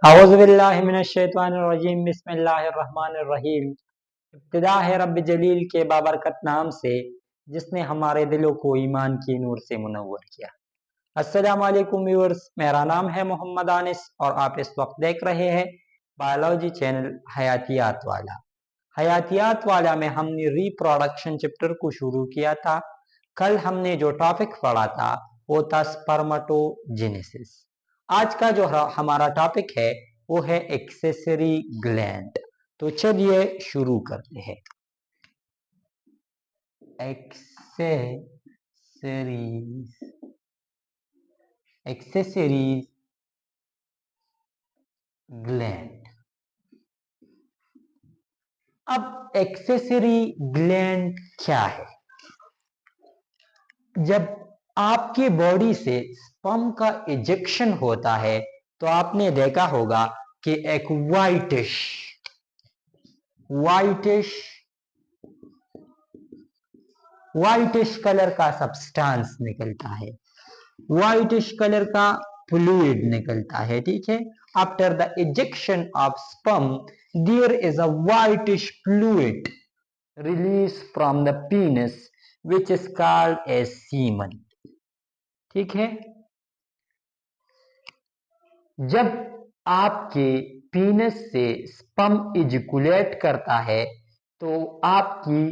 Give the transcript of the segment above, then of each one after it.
औज़ुबिल्लाहिमिनश्शैतानिर्रजीम बिस्मिल्लाहिर्रहमानिर्रहीम। इब्तिदा है रब्ब जलील के बाबरकत नाम से जिसने हमारे दिलों को ईमान की नूर से मुनव्वर किया। अस्सलाम वालेकुम व्यूअर्स, मेरा नाम है मोहम्मद आनिस और आप इस वक्त देख रहे हैं बायोलॉजी चैनल हयातियात वाला। हयातियात वाला में हमने रिप्रोडक्शन चैप्टर को शुरू किया था। कल हमने जो टॉपिक पढ़ा था वो था स्पर्मेटोजेनेसिस। आज का जो हमारा टॉपिक है वो है एक्सेसरी ग्लैंड। तो चलिए शुरू करते हैं। Accessories gland. अब एक्सेसरी ग्लैंड क्या है? जब आपकी बॉडी से स्पर्म का इजेक्शन होता है तो आपने देखा होगा कि एक व्हाइटिश कलर का सब्सटेंस निकलता है, व्हाइटिश कलर का फ्लूइड निकलता है। ठीक है, after the ejection of sperm there is a whitish fluid release from the penis which is called as semen। ठीक है, जब आपके पीनस से स्पर्म इजैकुलेट करता है तो आपकी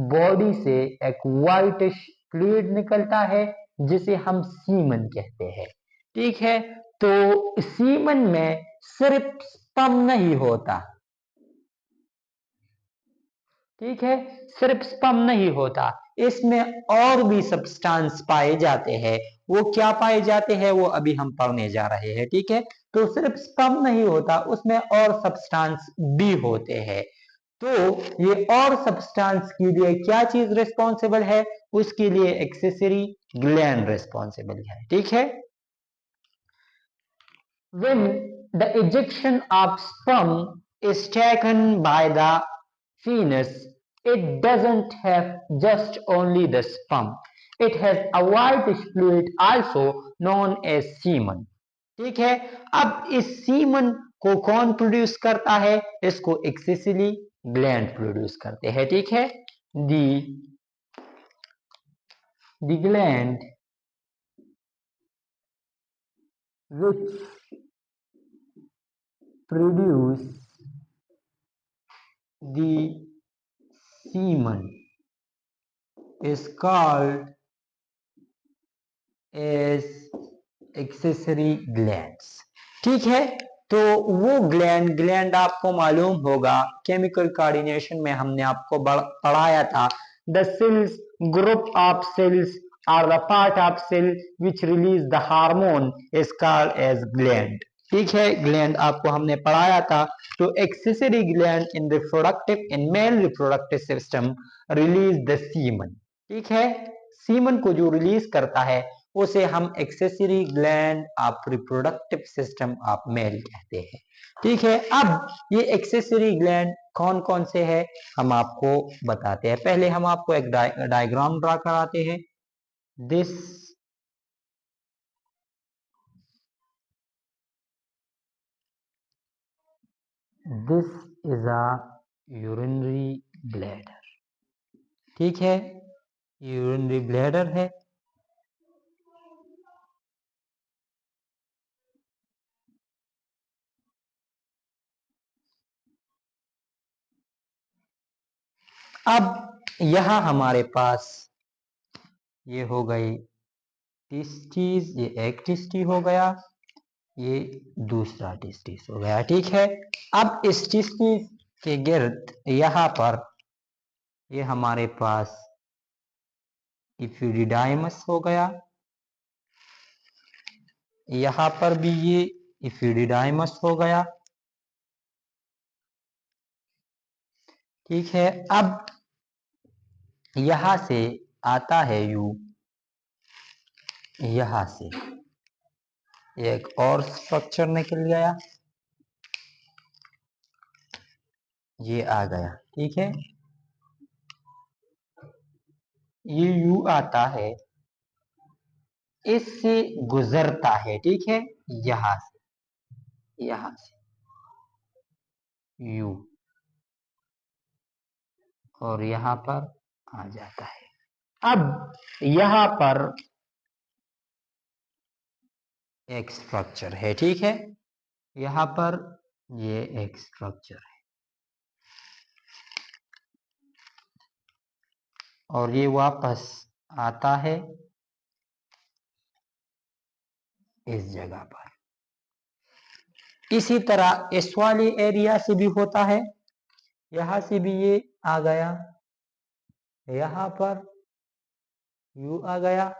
बॉडी से एक व्हाइटिश फ्लूइड निकलता है जिसे हम सीमन कहते हैं। ठीक है, तो सीमन में सिर्फ स्पर्म नहीं होता। ठीक है, सिर्फ स्पर्म नहीं होता, इसमें और भी सब्सटेंस पाए जाते हैं। वो क्या पाए जाते हैं वो अभी हम पढ़ने जा रहे हैं। ठीक है, तो सिर्फ स्पर्म नहीं होता, उसमें और सब्सटेंस भी होते हैं। तो ये और सब्सटेंस के लिए क्या चीज रिस्पॉन्सिबल है? उसके लिए एक्सेसरी ग्लैंड रिस्पॉन्सिबल है। ठीक है, when the ejection of sperm is taken by the penis, it doesn't have just only the sperm, it has a whitish fluid also known as semen। ठीक है, अब इस सीमन को कौन प्रोड्यूस करता है? इसको एक्सेसरी ग्लैंड प्रोड्यूस करते हैं। ठीक है, the gland which produce the semen is called as accessory glands। ठीक है, तो वो ग्लैंड आपको मालूम होगा, केमिकल कोऑर्डिनेशन में हमने आपको पढ़ाया था। The cells group of cells are the part of cell which release the hormone is called as gland. ठीक है, ग्लैंड आपको हमने पढ़ाया था। तो accessory gland in reproductive in male reproductive system release the semen. ठीक है, सीमन को जो रिलीज करता है उसे हम accessory gland of reproductive system of male कहते हैं। ठीक है, अब ये एक्सेसरी ग्लैंड कौन कौन से हैं हम आपको बताते हैं। पहले हम आपको एक डायग्राम ड्रा कराते हैं। This is a urinary bladder. ठीक है, यूरिनरी ब्लैडर है। अब यहां हमारे पास ये हो गई टेस्टिस, ये एक टेस्टी हो गया, ये दूसरा टेस्टिस हो गया। ठीक है, अब इस टेस्टिस के गिर्द यहाँ पर ये हमारे पास इपिडिडाइमस हो गया, यहाँ पर भी ये इपिडिडाइमस हो गया। ठीक है, अब यहां से आता है यू, यहां से एक और स्ट्रक्चर निकल गया, ये आ गया। ठीक है, ये यू आता है, इससे गुजरता है। ठीक है, यहां से यू और यहां पर आ जाता है। अब यहां पर एक स्ट्रक्चर है, ठीक है, यहां पर ये एक स्ट्रक्चर है और ये वापस आता है इस जगह पर। इसी तरह इस वाले एरिया से भी होता है, यहां से भी ये आ गया, यहां पर यू आ गया,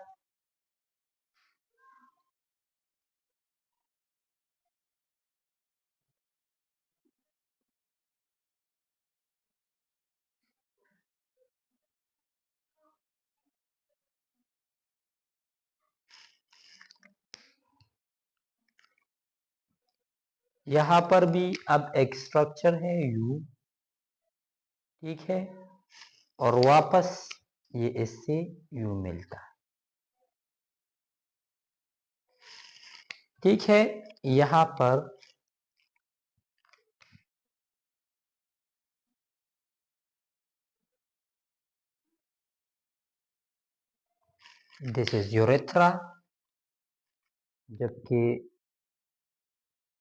यहां पर भी अब एक स्ट्रक्चर है यू, ठीक है, और वापस ये इससे यू मिलता है, ठीक है। यहां पर दिस इज यूरेथ्रा, जबकि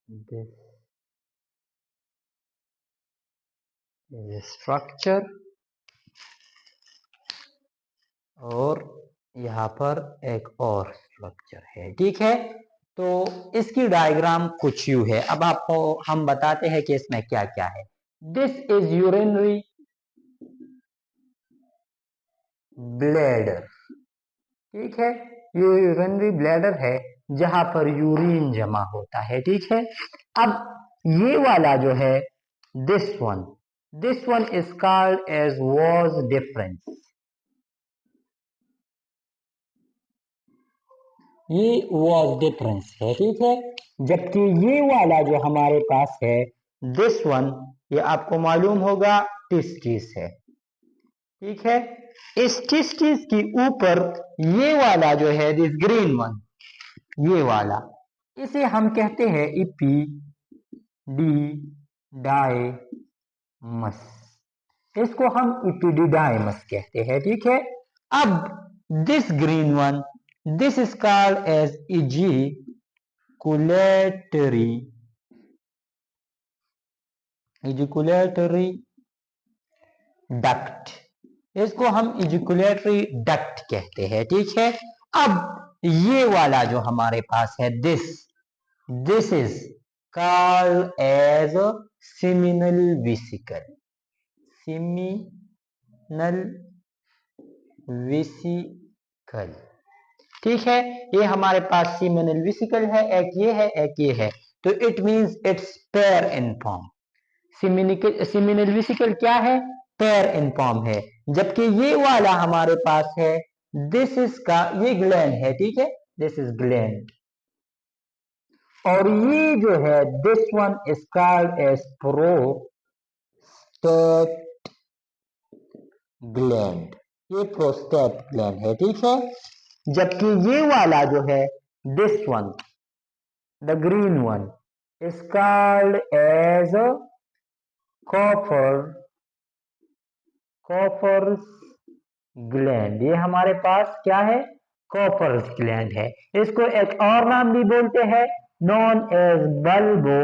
दिस इज स्ट्रक्चर और यहाँ पर एक और स्ट्रक्चर है, ठीक है। तो इसकी डायग्राम कुछ यूं है। अब आपको हम बताते हैं कि इसमें क्या क्या है। दिस इज यूरिनरी ब्लैडर, ठीक है, ये यूरिनरी ब्लैडर है जहां पर यूरिन जमा होता है, ठीक है। अब ये वाला जो है this one is called as vas deferens, ये वॉज डिफरेंस है, ठीक है। जबकि ये वाला जो हमारे पास है दिस वन, ये आपको मालूम होगा टिस्टिस है, ठीक है। इस टिस्टिस के ऊपर ये वाला जो है दिस ग्रीन वन, ये वाला, इसे हम कहते हैं इपी डी डायमस, इसको हम इपिडिडाइमस कहते हैं, ठीक है। अब this green one, this is called as ejaculatory duct, इसको हम इजिकुलेटरी डक्ट कहते हैं, ठीक है। अब ये वाला जो हमारे पास है this is called as seminal vesicle, seminal vesicle, ठीक है। ये हमारे पास सेमिनल वेसिकल है, एक ये है एक ये है, तो it means it's pair in form. Seminal vesicle क्या है? पेयर इन फॉर्म है। जबकि ये वाला हमारे पास है दिस इज का, ये ग्लैंड है, ठीक है, दिस इज ग्लैंड, और ये जो है this one is called as prostate gland, ये प्रोस्टेट ग्लैंड है, ठीक है। जबकि ये वाला जो है this one, the green one, is called as Cowper's gland, ये हमारे पास क्या है? कॉपर्स ग्लैंड है। इसको एक और नाम भी बोलते हैं, known as bulbo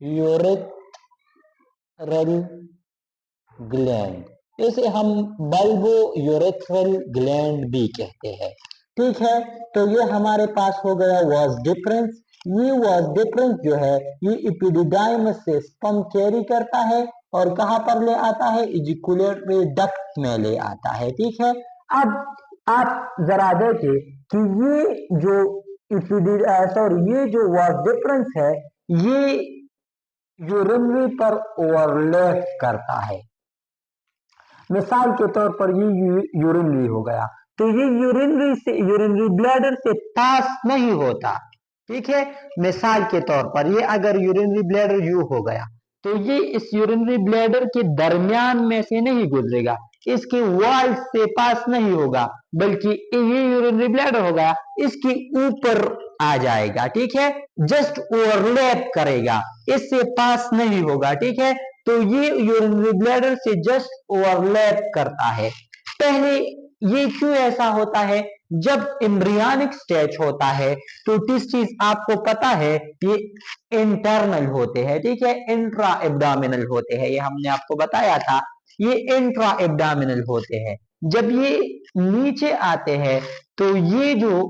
urethral gland, इसे हम बल्बो यूरेथ्रल ग्लैंड भी कहते हैं, ठीक है। तो ये हमारे पास हो गया वॉज डिफरेंस। ये वॉज डिफरेंस जो है ये इपिडिडाइमस से स्पर्म कैरी करता है और कहां पर ले आता है? इजिकुलेटरी डक्ट में ले आता है, ठीक है। अब आप जरा देखें कि ये जो ये जो वॉज डिफरेंस है ये यूरिनरी पर ओवरलैप करता है। मिसाल के तौर पर ये यूरिनरी हो गया, तो ये यूरिनरी ब्लैडर से पास नहीं होता, ठीक है। मिसाल के तौर पर ये अगर यूरिनरी ब्लैडर यू हो गया तो ये इस यूरिनरी ब्लैडर के दरमियान में से नहीं गुजरेगा, इसके वॉल से पास नहीं होगा, बल्कि ये यूरिनरी ब्लैडर हो गया इसके ऊपर आ जाएगा, ठीक है, जस्ट ओवरलैप करेगा, इससे पास नहीं होगा, ठीक है। तो ये यूरिनरी ब्लैडर से जस्ट ओवरलैप करता है। पहले ये क्यों ऐसा होता है, जब एम्ब्रियोनिक स्टेज होता है तो टेस्टिस आपको पता है ये इंटरनल होते हैं, ठीक है, इंट्रा एब्डोमिनल होते हैं, ये हमने आपको बताया था, ये इंट्रा एब्डोमिनल होते हैं। जब ये नीचे आते हैं तो ये जो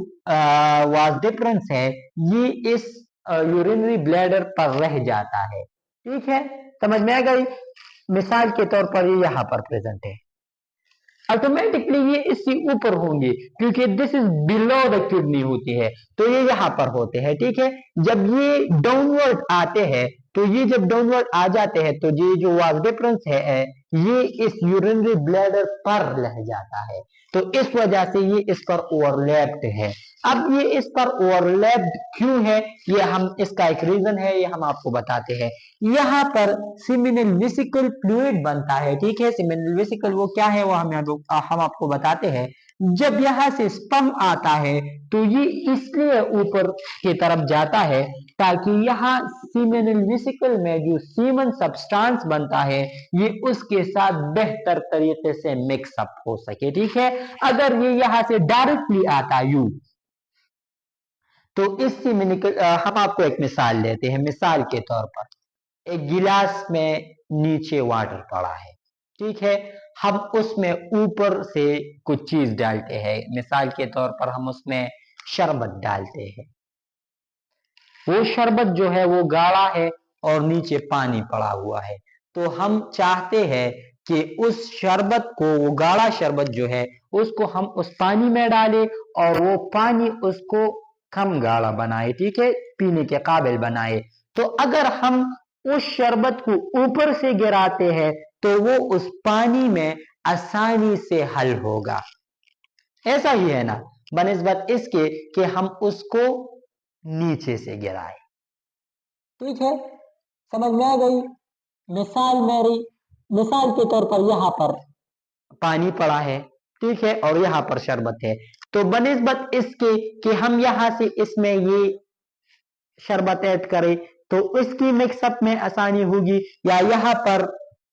वास डिफरेंस है ये इस यूरिनरी ब्लैडर पर रह जाता है, ठीक है, समझ में आ गई। मिसाल के तौर पर ये यहाँ पर प्रेजेंट है, ऑटोमेटिकली ये इससे ऊपर होंगे क्योंकि this is below the kidney होती है, तो ये यहाँ पर होते हैं, ठीक है। जब ये डाउनवर्ड आते हैं तो ये जब डाउनवर्ड आ जाते हैं तो ये जो वास डिफरेंस है ये इस यूरिनरी ब्लैडर पर रह जाता है, तो इस वजह से ये इस पर ओवरलैप्ड है। अब ये इस पर ओवरलैप्ड क्यों है, ये हम इसका एक रीजन है, ये हम आपको बताते हैं। यहाँ पर सीमिनल वेसिकल फ्लूइड बनता है, ठीक है, सीमिनल वेसिकल वो क्या है वो हम आपको बताते हैं। जब यहाँ से स्पर्म आता है तो ये इसलिए ऊपर की तरफ जाता है ताकि यहाँ सीमेनल वेसिकल में जो सीमन सब्सटेंस बनता है ये उसके साथ बेहतर तरीके से मिक्सअप हो सके, ठीक है। अगर ये यहाँ से डायरेक्टली आता यू तो इस सीमेनिकल हम आपको एक मिसाल लेते हैं, मिसाल के तौर पर एक गिलास में नीचे वाटर पड़ा है, ठीक है, हम उसमें ऊपर से कुछ चीज डालते हैं, मिसाल के तौर पर हम उसमें शरबत डालते हैं, वो शरबत जो है वो गाढ़ा है और नीचे पानी पड़ा हुआ है, तो हम चाहते हैं कि उस शरबत को, वो गाढ़ा शरबत जो है उसको हम उस पानी में डालें और वो पानी उसको कम गाढ़ा बनाए, ठीक है, पीने के काबिल बनाए। तो अगर हम उस शरबत को ऊपर से गिराते हैं तो वो उस पानी में आसानी से हल होगा, ऐसा ही है ना, बनिस्बत इसके कि हम उसको नीचे से गिराए, ठीक है, समझ में आ गई। मिसाल के तौर पर यहाँ पर पानी पड़ा है, ठीक है, और यहाँ पर शरबत है, तो बनिस्बत इसके कि हम यहाँ से इसमें ये शरबत ऐड करें तो इसकी मिक्सअप में आसानी होगी, या यहाँ पर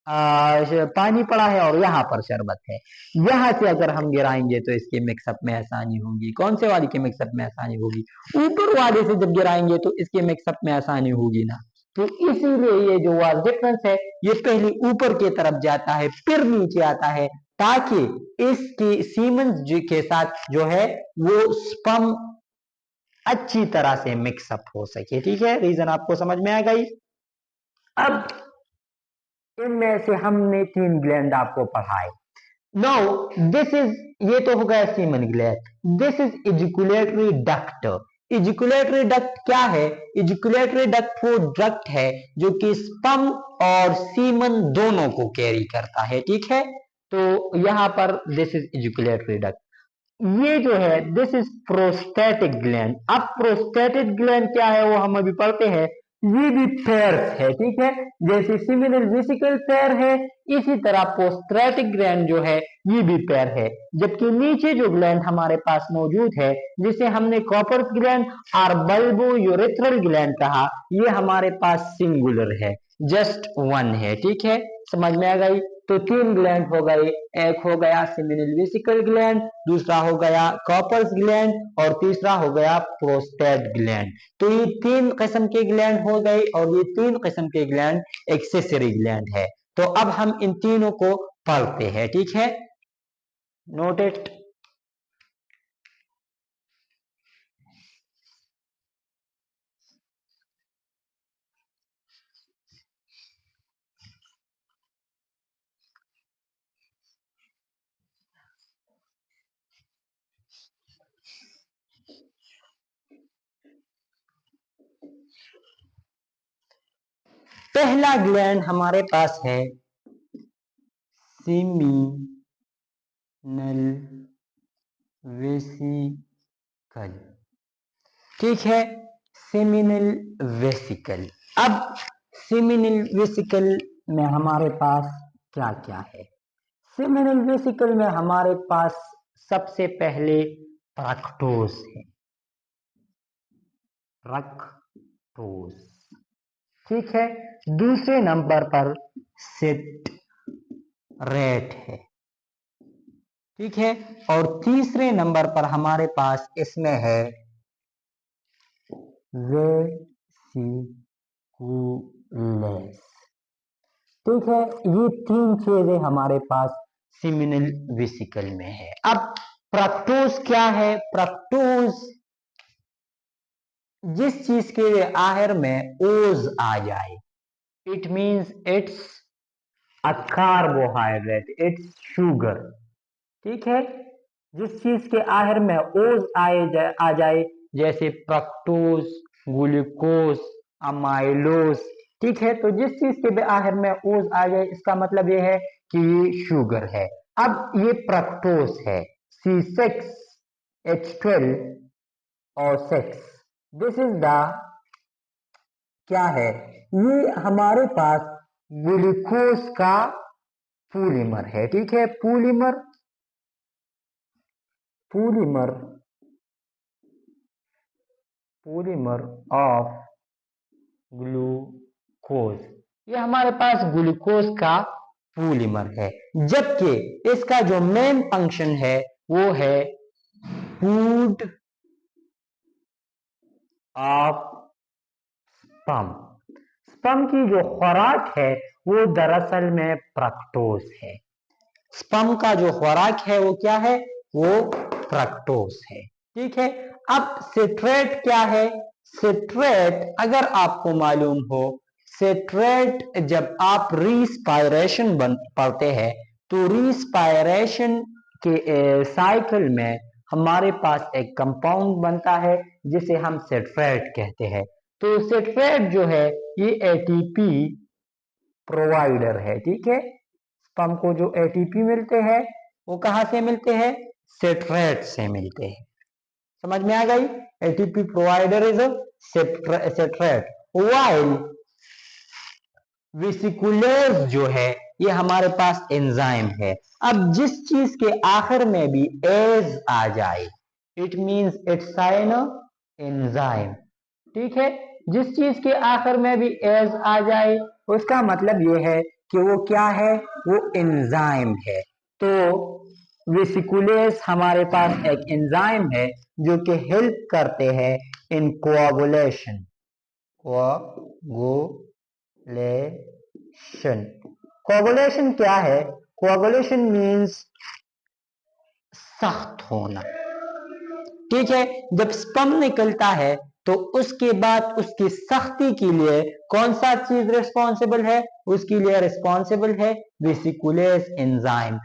पानी पड़ा है और यहाँ पर शरबत है, यहाँ से अगर हम गिराएंगे तो इसके मिक्सअप में आसानी होगी, कौन से वाले के मिक्सअप में आसानी होगी, ऊपर वाले से जब गिराएंगे तो इसके मिक्सअप में आसानी होगी ना, तो इसीलिए ये जो वास डिफरेंस है ये पहले ऊपर की तरफ जाता है फिर नीचे आता है, ताकि इसकी सीमन के साथ जो है वो स्पर्म अच्छी तरह से मिक्सअप हो सके, ठीक है, रीजन आपको समझ में आ गई। अब इनमें से हमने 3 ग्लैंड आपको पढ़ाए, नाउ दिस इज, ये तो हो गया semen gland, this is ejaculatory duct. Ejaculatory duct क्या है, इजिकुलेटरी डक्ट वो डक्ट है जो कि स्पर्म और सीमन दोनों को कैरी करता है, ठीक है, तो यहाँ पर दिस इज इजिकुलेटरी डक्ट। ये जो है दिस इज प्रोस्टेटिक ग्लैंड। अब प्रोस्टेटिक ग्लैंड क्या है वो हम अभी पढ़ते हैं, ये भी पेयर्स है, ठीक है, जैसे सीमिनल वेसिकल पेयर है इसी तरह प्रोस्टेटिक ग्लैंड जो है ये भी पेयर है, जबकि नीचे जो ग्लैंड हमारे पास मौजूद है जिसे हमने कॉपर्स ग्लैंड और बल्बो यूरेथ्रल ग्लैंड कहा, ये हमारे पास सिंगुलर है, जस्ट वन है, ठीक है, समझ में आ गई। तो 3 ग्लैंड हो गए, एक हो गया सेमिनल वेसिकल ग्लैंड, दूसरा हो गया कॉपर्स ग्लैंड और तीसरा हो गया प्रोस्टेट ग्लैंड। तो ये 3 किस्म के ग्लैंड हो गए और ये 3 किस्म के ग्लैंड एक्सेसरी ग्लैंड है। तो अब हम इन तीनों को पढ़ते हैं, ठीक है, नोट इट। पहला ग्लैंड हमारे पास है सीमिनल वेसिकल, ठीक है, सेमिनल वेसिकल। अब सेमिनल वेसिकल में हमारे पास क्या क्या है, सेमिनल वेसिकल में हमारे पास सबसे पहले प्रैक्टोस है, फ्रक्टोज। ठीक है, दूसरे नंबर पर सिट्रेट है। ठीक है, और तीसरे नंबर पर हमारे पास इसमें है वेसिकुलेस। ठीक है, ये तीन चीजें हमारे पास सीमिनल वेसिकल में है। अब फ्रक्टोज क्या है? फ्रक्टोज जिस चीज के आखिर में ओज आ जाए, it means it's a carbohydrate, it's sugar. ठीक है, जिस चीज के आखिर में ओज आ जाए, जैसे फ्रक्टोज, ग्लूकोज, अमाइलोज। ठीक है, तो जिस चीज के आखिर में ओज आ जाए, इसका मतलब ये है कि ये शुगर है। अब ये फ्रक्टोज है, C6H12 और 6। दिस इज द क्या है? ये हमारे पास ग्लूकोज का पॉलीमर है। ठीक है, पॉलीमर ऑफ ग्लूकोज, ये हमारे पास ग्लूकोज का पॉलीमर है। जबकि इसका जो मेन फंक्शन है वो है फूड ऑफ स्पर्म। स्पर्म की जो खुराक है वो दरअसल में फ्रक्टोज है। स्पर्म का जो खुराक है वो क्या है? वो फ्रक्टोज है। ठीक है, अब सिट्रेट क्या है? सिट्रेट अगर आपको मालूम हो, सिट्रेट जब आप रिस्पायरेशन पढ़ते हैं तो रिस्पायरेशन के साइकिल में हमारे पास एक कंपाउंड बनता है जिसे हम सिट्रेट कहते हैं। तो सिट्रेट जो है ये एटीपी प्रोवाइडर है। ठीक है, स्पर्म को जो एटीपी मिलते हैं वो कहां से मिलते हैं? सिट्रेट से मिलते हैं। समझ में आ गई? ATP provider is citrate, while vesiculase जो है ये हमारे पास एंजाइम है। अब जिस चीज के आखिर में भी एज आ जाए, it means it's an enzyme. ठीक है, जिस चीज के आखिर में भी एज आ जाए उसका मतलब ये है कि वो क्या है? वो एंजाइम है। तो वेसिकुलेस हमारे पास एक एंजाइम है जो कि हेल्प करते हैं इन कोआगुलेशन। कोआगुलेशन क्या है? कोआगुलेशन मींस सख्त होना। ठीक है, जब स्पर्म निकलता है तो उसके बाद उसकी सख्ती के लिए कौन सा चीज रिस्पॉन्सिबल है? उसके लिए रिस्पॉन्सिबल है वेसिकुलेस enzyme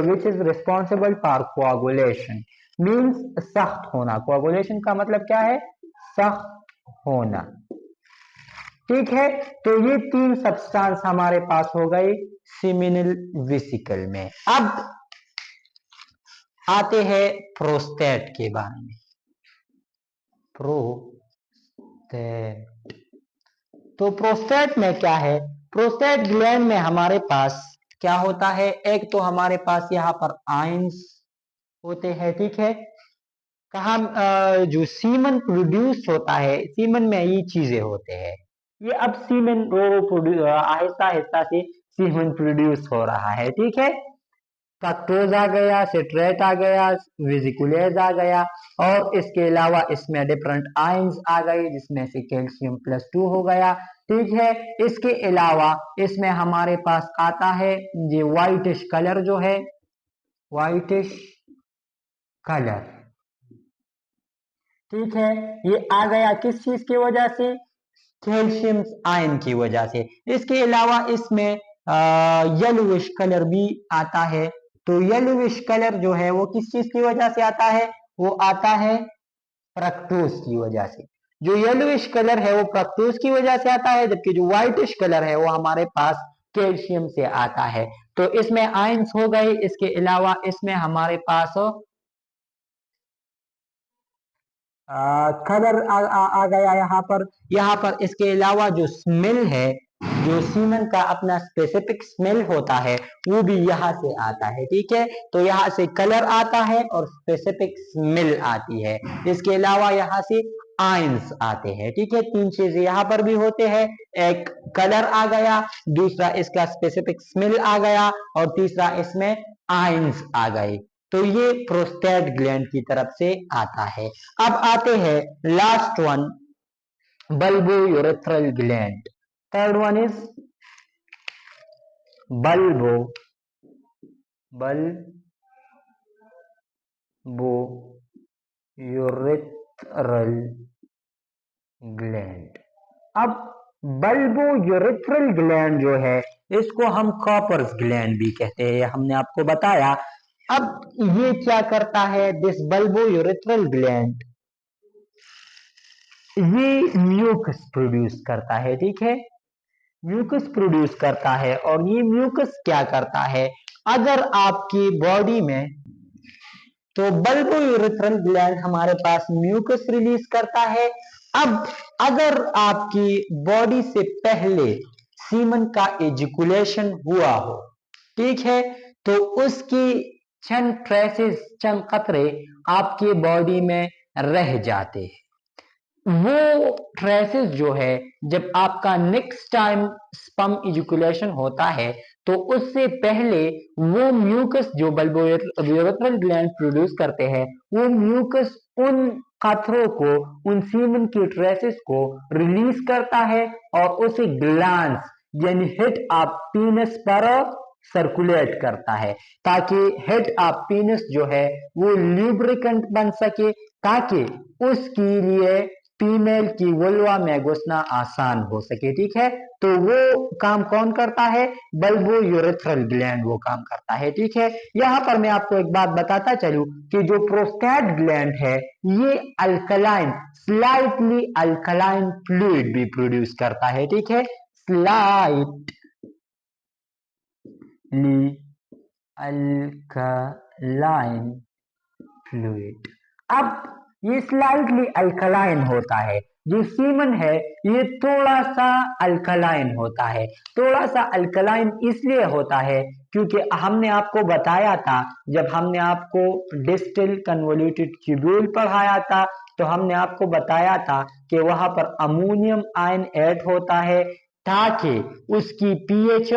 which is responsible for coagulation, means सख्त होना। coagulation का मतलब क्या है? सख्त होना। ठीक है, तो ये तीन सब्सटेंस हमारे पास हो गई सीमिनल वेसिकल में। अब आते हैं प्रोस्टेट के बारे में। प्रोस्टेट, तो प्रोस्टेट में क्या है? प्रोस्टेट ग्लैंड में हमारे पास क्या होता है? एक तो हमारे पास यहाँ पर आयंस होते हैं। ठीक है, कहा जो सीमन प्रोड्यूस होता है, सीमन में ये चीजें होते हैं। ये अब सीमन आहिस्ता आहिस्ता से सीमन प्रोड्यूस हो रहा है। ठीक है, फ्रक्टोज आ गया, सिट्रेट आ गया, वेसिकुलेज आ गया, और इसके अलावा इसमें डिफरेंट आयंस आ गए जिसमें से कैल्शियम +2 हो गया। ठीक है, इसके अलावा इसमें हमारे पास आता है ये व्हाइटिश कलर जो है, व्हाइटिश कलर। ठीक है, ये आ गया किस चीज की वजह से? कैल्शियम आयन की वजह से। इसके अलावा इसमें येलोविश कलर भी आता है। तो येलोविश कलर जो है वो किस चीज की वजह से आता है? वो आता है फ्रक्टोज की वजह से। जो येलोविश कलर है वो फ्रक्टोज की वजह से आता है, जबकि जो व्हाइटिश कलर है वो हमारे पास कैल्शियम से आता है। तो इसमें आयंस हो गए। इसके अलावा इसमें हमारे पास कलर आ गया यहाँ पर। इसके अलावा जो स्मेल है जो सीमन का अपना स्पेसिफिक स्मेल होता है वो भी यहाँ से आता है, ठीक है। तो यहाँ से कलर आता है और स्पेसिफिक स्मेल आती है। इसके अलावा यहाँ से आयंस आते हैं, ठीक है। तीन चीजें यहाँ पर भी होते हैं, एक कलर आ गया, दूसरा इसका स्पेसिफिक स्मेल आ गया और तीसरा इसमें आयंस आ गए। तो ये प्रोस्टेट ग्लैंड की तरफ से आता है। अब आते हैं last one, bulbourethral gland. Third one is bulbourethral gland. अब bulbourethral gland जो है इसको हम कॉपर्स ग्लैंड भी कहते हैं, हमने आपको बताया। अब ये क्या करता है, दिस bulbourethral gland, ये म्यूकस प्रोड्यूस करता है, ठीक है। म्यूकस प्रोड्यूस करता है और ये म्यूकस क्या करता है, अगर आपकी बॉडी में, तो बल्बोयूरेथ्रल ग्लैंड हमारे पास म्यूकस रिलीज करता है। अब अगर आपकी बॉडी से पहले सीमन का एजिकुलेशन हुआ हो, ठीक है, तो उसकी चंद ट्रेसेस, चंद कतरे आपके बॉडी में रह जाते हैं। वो ट्रेसेस जो है, जब आपका नेक्स्ट टाइम स्पर्म इजैकुलेशन होता है तो उससे पहले वो म्यूकस जो बल्बोयूरेथ्रल ग्लैंड प्रोड्यूस करते हैं, वो म्यूकस उन कतरों को, उन सीमन की ट्रेसेस को रिलीज करता है और उसे ग्लैंड्स यानी हेड ऑफ पीनस पर सर्कुलेट करता है, ताकि हेड ऑफ पीनस जो है वो ल्यूब्रिकेंट बन सके, ताकि उसके लिए फीमेल की वुल्वा में घुसना आसान हो सके, ठीक है। तो वो काम कौन करता है, बल्बोयूरेथ्रल ग्लैंड वो काम करता है, ठीक है। यहाँ पर मैं आपको एक बात बताता चलूं कि जो प्रोस्टेट ग्लैंड है ये अल्कलाइन, स्लाइटली अल्कलाइन फ्लूइड भी प्रोड्यूस करता है, ठीक है। Slightly alkaline fluid. अब ये स्लाइटली अल्कलाइन होता है, जो सीमन है ये थोड़ा सा अल्कलाइन होता है। थोड़ा सा अल्कलाइन इसलिए होता है क्योंकि हमने आपको बताया था, जब हमने आपको डिस्टिल कन्वोल्यूटेड ट्यूब्यूल पढ़ाया था, तो हमने आपको बताया था कि वहां पर अमोनियम आयन ऐड होता है ताकि उसकी पीएच,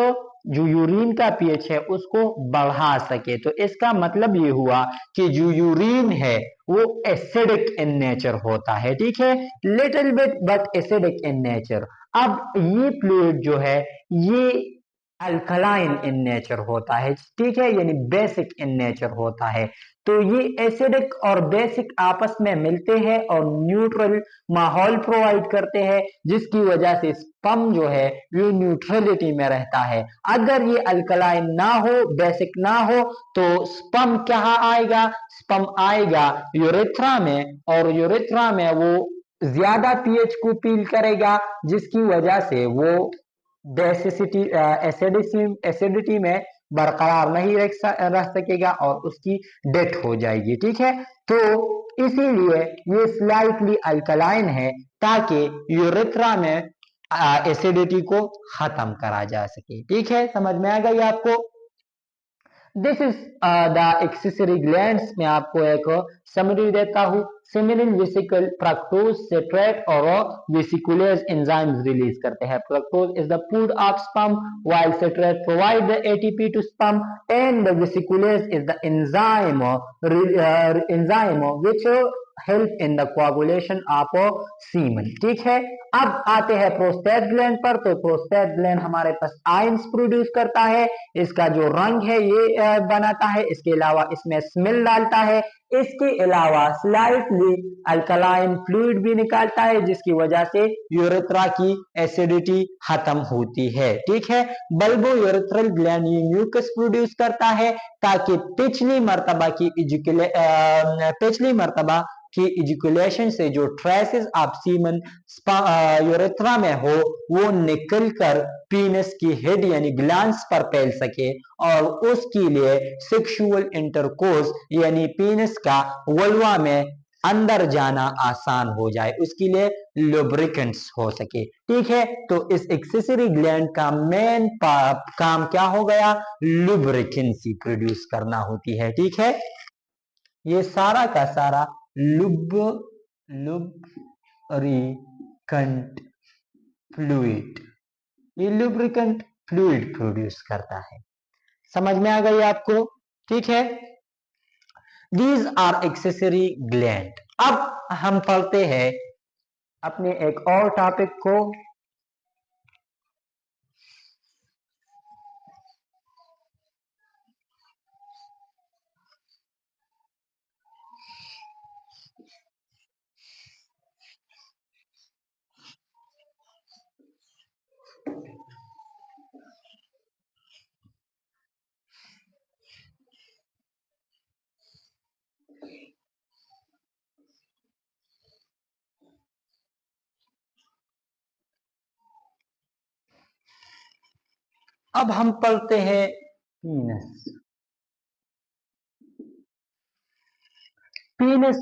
जो यूरिन का पीएच है, उसको बढ़ा सके। तो इसका मतलब ये हुआ कि जो यूरिन है वो एसिडिक इन नेचर होता है, ठीक है, little bit but acidic in nature. अब ये फ्लूइड जो है ये अल्कलाइन इन नेचर होता है, ठीक है, यानी बेसिक इन नेचर होता है। तो ये एसिडिक और बेसिक आपस में मिलते हैं और न्यूट्रल माहौल प्रोवाइड करते हैं, जिसकी वजह से स्पर्म जो है वो न्यूट्रलिटी में रहता है। अगर ये अल्कलाइन ना हो, बेसिक ना हो, तो स्पर्म कहाँ आएगा, स्पर्म आएगा यूरेथ्रा में, और यूरेथ्रा में वो ज्यादा पीएच को फील करेगा, जिसकी वजह से वो बेसिसिटी, एसिडिटी में बरकरार नहीं रह सकेगा और उसकी डेथ हो जाएगी, ठीक है। तो इसीलिए ये स्लाइटली अल्कलाइन है, ताकि यूरेथ्रा में एसिडिटी को खत्म करा जा सके, ठीक है। समझ में आ गई आपको। This is the accessory glands. मैं आपको एक समरी देता हूँ। सिमिलिन वेसिकल फ्रक्टोज सेट्रेट और वेसिकुलेज एंजाइम्स रिलीज करते हैं। Fructose is the food of sperm while citrate provide the ATP to sperm and the vesiculase is the enzyme which help in the coagulation of semen, ठीक है। अब आते हैं प्रोस्टेट ग्लैंड पर। तो प्रोस्टेट ग्लैंड हमारे पास आयंस प्रोड्यूस करता है, इसका जो रंग है ये बनाता है, इसके अलावा इसमें स्मेल डालता है, इसके अलावा स्लाइटली अल्कलाइन फ्लूइड भी निकालता है, जिसकी वजह से यूरेथ्रा की एसिडिटी खत्म होती है, ठीक है। बल्बोयूरेथ्रल ग्लैंड ये म्यूकस प्रोड्यूस करता है, ताकि पिछली मर्तबा की इजैकुलेशन से जो ट्रेसेस ऑफ सीमन यूरेथ्रा में हो वो निकलकर पीनस की हेड यानी ग्लैंड्स पर फैल सके, और उसके लिए सेक्सुअल इंटरकोर्स यानी पीनस का वल्वा में अंदर जाना आसान हो जाए, उसके लिए लुब्रिकेंट्स हो सके। ठीक है, तो इस एक्सेसरी ग्लैंड का मेन काम क्या हो गया, लुब्रिकेंसी प्रोड्यूस करना होती है। ठीक है, ये सारा का सारा लुब्रिकेंट फ्लूइड, ये लुब्रिकेंट फ्लूइड प्रोड्यूस करता है। समझ में आ गई आपको? ठीक है, दीज आर एक्सेसरी ग्लैंड। अब हम पढ़ते हैं अपने एक और टॉपिक को, अब हम पढ़ते हैं पीनस। पीनस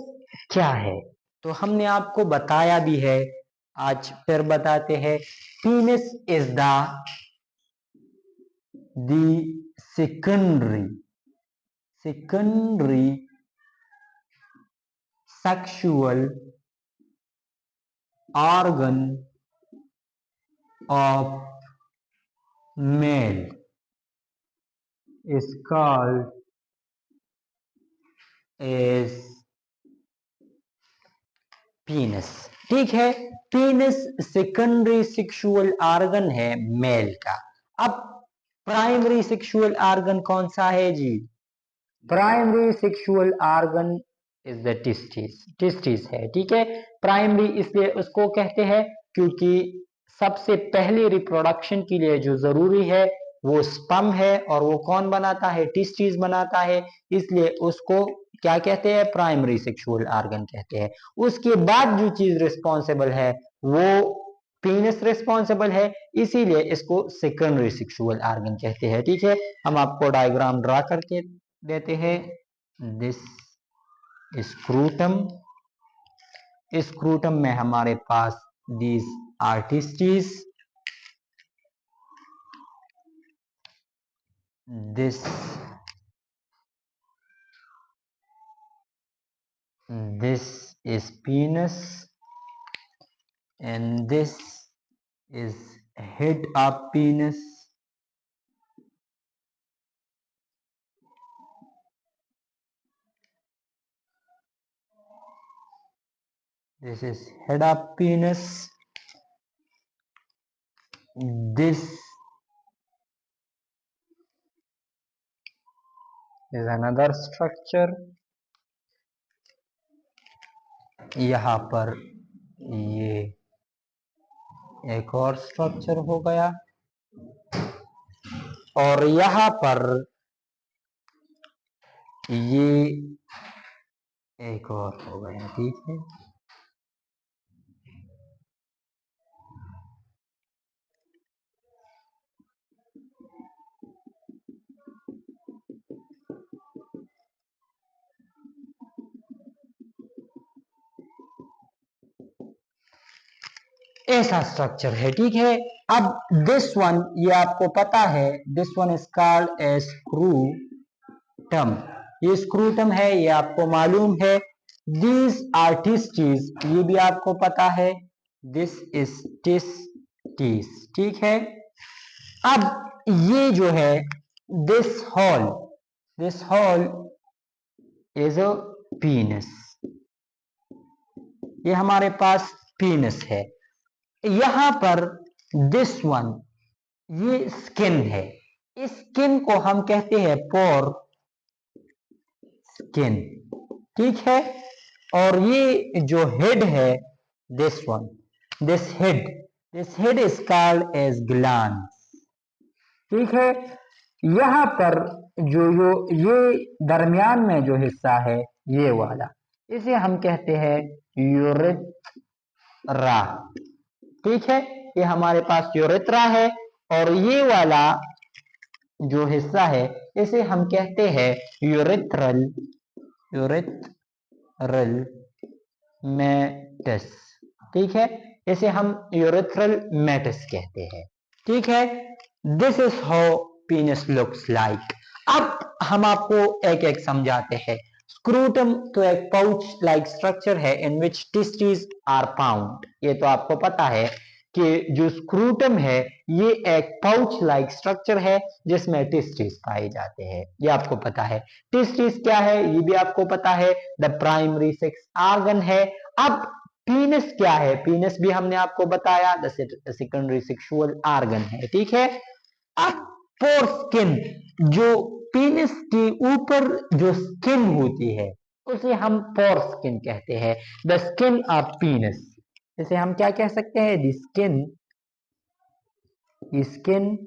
क्या है? तो हमने आपको बताया भी है, आज फिर बताते हैं। पीनस is the secondary sexual organ of male is called as penis। ठीक है, पीनस सेकेंडरी सेक्सुअल ऑर्गन है मेल का। अब प्राइमरी सेक्सुअल ऑर्गन कौन सा है जी? Primary sexual organ is the testis, testis है। ठीक है, प्राइमरी इसलिए उसको कहते हैं क्योंकि सबसे पहले रिप्रोडक्शन के लिए जो जरूरी है वो स्पर्म है, और वो कौन बनाता है? टेस्टिस बनाता है, इसलिए उसको क्या कहते हैं? प्राइमरी सेक्सुअल ऑर्गन कहते हैं। उसके बाद जो चीज रिस्पॉन्सिबल है वो पीनस रिस्पॉन्सिबल है, इसीलिए इसको सेकेंडरी सेक्सुअल ऑर्गन कहते हैं। ठीक है, हम आपको डायग्राम ड्रा करके देते हैं। दिस स्क्रूटम, स्क्रूटम में हमारे पास these आर्टिस्टीज, this is penis and this is head of penis, this is head of penis, this is another structure, यहाँ पर ये एक और स्ट्रक्चर हो गया, और यहाँ पर ये एक और हो गया। ठीक है, ऐसा स्ट्रक्चर है। ठीक है, अब दिस वन, ये आपको पता है, this one is called a scrotum, ये स्क्रूटम है, ये आपको मालूम है। दिस आर्टिस्टीज, ये भी आपको पता है, दिस इज टिस्टिस। ठीक है, अब ये जो है this whole is a penis, ये हमारे पास पीनस है। यहां पर दिस वन, ये स्किन है, इस स्किन को हम कहते हैं पोर स्किन। ठीक है, और ये जो हेड है this one, this head is called as glans. ठीक है, यहां पर जो ये दरमियान में जो हिस्सा है ये वाला, इसे हम कहते हैं यूरेथ्रा। ठीक है, ये हमारे पास यूरेथ्रा है, और ये वाला जो हिस्सा है इसे हम कहते हैं यूरेथ्रल मेटस, ठीक है, इसे हम यूरेथ्रल मेटस कहते हैं, ठीक है। This is how पीनस looks like. अब हम आपको एक एक समझाते हैं। स्क्रूटम तो एक पाउच लाइक स्ट्रक्चर है इन विच टेस्टिस आर फाउंड। ये तो आपको पता है कि जो स्क्रूटम है ये एक पाउच लाइक स्ट्रक्चर है जिसमें टेस्टिस पाए जाते हैं, ये आपको पता है। टेस्टिस क्या है ये भी आपको पता है, द प्राइमरी सेक्स ऑर्गन है। अब पीनस क्या है, पीनस भी हमने आपको बताया, द सेकेंडरी सेक्सुअल ऑर्गन है, ठीक है। अब पोर स्किन, जो पीनस के ऊपर जो स्किन होती है उसे हम पोर स्किन कहते हैं, द स्किन ऑफ पीनस। इसे हम क्या कह सकते हैं, द स्किन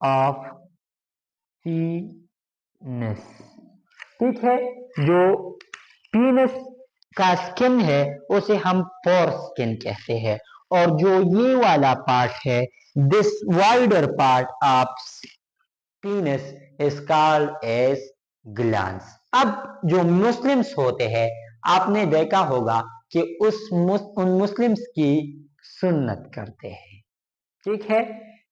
ऑफ पीनस, ठीक है। जो पीनस का स्किन है उसे हम पोर स्किन कहते हैं, और जो ये वाला पार्ट है, this wider part of penis is called as glans. अब जो मुस्लिम्स होते हैं, आपने देखा होगा कि उन मुस्लिम्स की सुन्नत करते हैं, ठीक है।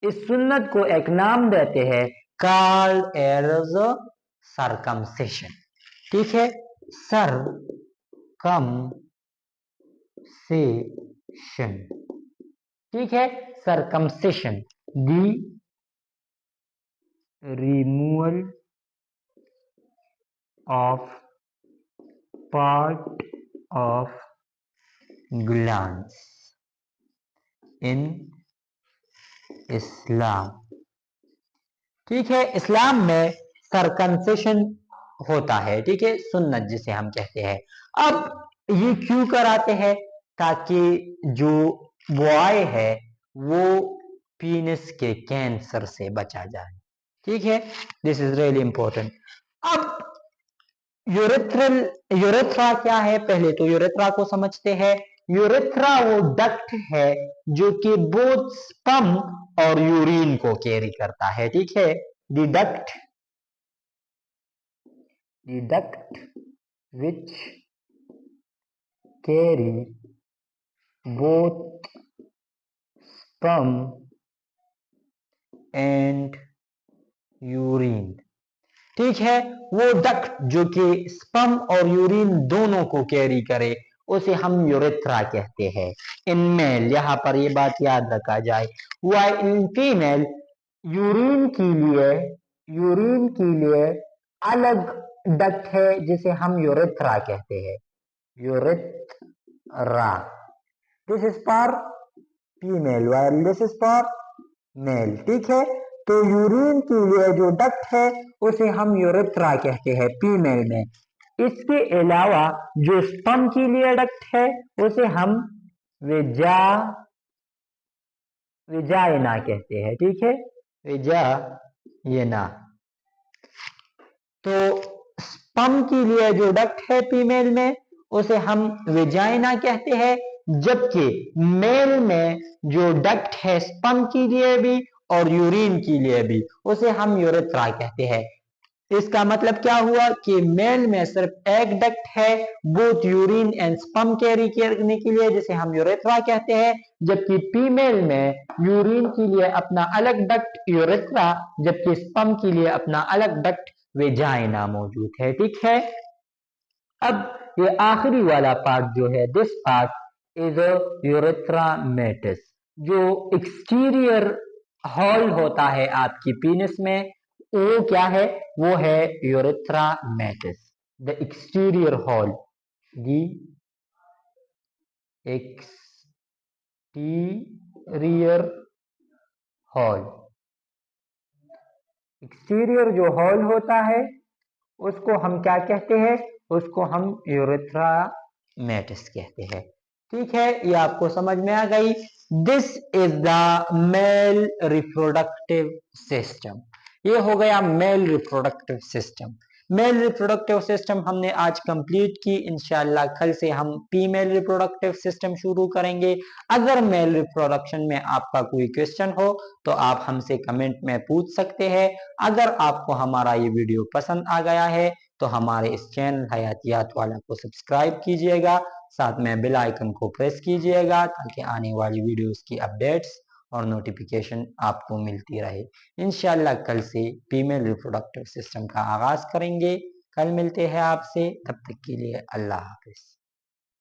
इस सुन्नत को एक नाम देते हैं, कॉल्ड एज सरकमसिशन, ठीक है, सरकमसिशन, ठीक है, circumcision, the removal of part of glands in Islam, ठीक है। इस्लाम में सरकमसिशन होता है, ठीक है, सुन्नत जिसे हम कहते हैं। अब ये क्यों कराते हैं, ताकि जो बॉय है वो पीनस के कैंसर से बचा जाए, ठीक है। This is really important. अब यूरेथ्रा क्या है, पहले तो यूरेथ्रा को समझते हैं। यूरेथ्रा वो डक्ट है जो कि बोथ स्पर्म और यूरिन को कैरी करता है, ठीक है। The duct which carry both sperm and urine, ठीक है। वो डक्ट जो कि स्पर्म और यूरिन दोनों को कैरी करे उसे हम यूरेथ्रा कहते हैं। इन मेल, यहां पर ये बात याद रखा जाए, वाइल इन फीमेल यूरिन के लिए अलग डक्ट है जिसे हम यूरेथ्रा कहते हैं, urethra. This is for female while this is for male, ठीक है। तो यूरिन के लिए जो डक्ट है उसे हम यूरेथ्रा कहते हैं फीमेल में। इसके अलावा जो स्पर्म के लिए डक्ट है उसे हम विजाइना कहते हैं, ठीक है, विजाइना। तो स्पर्म के लिए जो डक्ट है फीमेल में उसे हम विजाइना कहते हैं, जबकि मेल में जो डक्ट है स्पर्म के लिए भी और यूरिन के लिए भी उसे हम यूरेथ्रा कहते हैं। इसका मतलब क्या हुआ कि मेल में सिर्फ एक डक्ट है both urine and sperm carry करने के लिए जिसे हम यूरेथ्रा कहते हैं, जबकि फीमेल में यूरिन के लिए अपना अलग डक्ट यूरेथ्रा, जबकि स्पर्म के लिए अपना अलग डक्ट वेजाइना मौजूद है, ठीक है। अब ये आखिरी वाला पार्ट जो है, this part is urethra meatus. जो एक्सटीरियर हॉल होता है आपकी पीनस में, वो क्या है, वो है urethra meatus, the exterior hole, the exterior hole. Exterior जो हॉल होता है उसको हम क्या कहते हैं, उसको हम यूरेथ्रा मेटस कहते हैं, ठीक है। ये आपको समझ में आ गई। This is the mail reproductive system, ये हो गया mail reproductive system. Mail reproductive system हमने आज कंप्लीट की, इंशाल्लाह कल से हम फीमेल रिप्रोडक्टिव सिस्टम शुरू करेंगे। अगर मेल रिप्रोडक्शन में आपका कोई क्वेश्चन हो तो आप हमसे कमेंट में पूछ सकते हैं। अगर आपको हमारा ये वीडियो पसंद आ गया है तो हमारे इस चैनल हयातियात वाला को सब्सक्राइब कीजिएगा साथ में बेल आइकन को प्रेस कीजिएगा ताकि आने वाली वीडियोस की अपडेट्स और नोटिफिकेशन आपको मिलती रहे। इंशाल्लाह कल से फीमेल रिप्रोडक्टिव सिस्टम का आगाज करेंगे। कल मिलते हैं आपसे, तब तक के लिए अल्लाह हाफिज।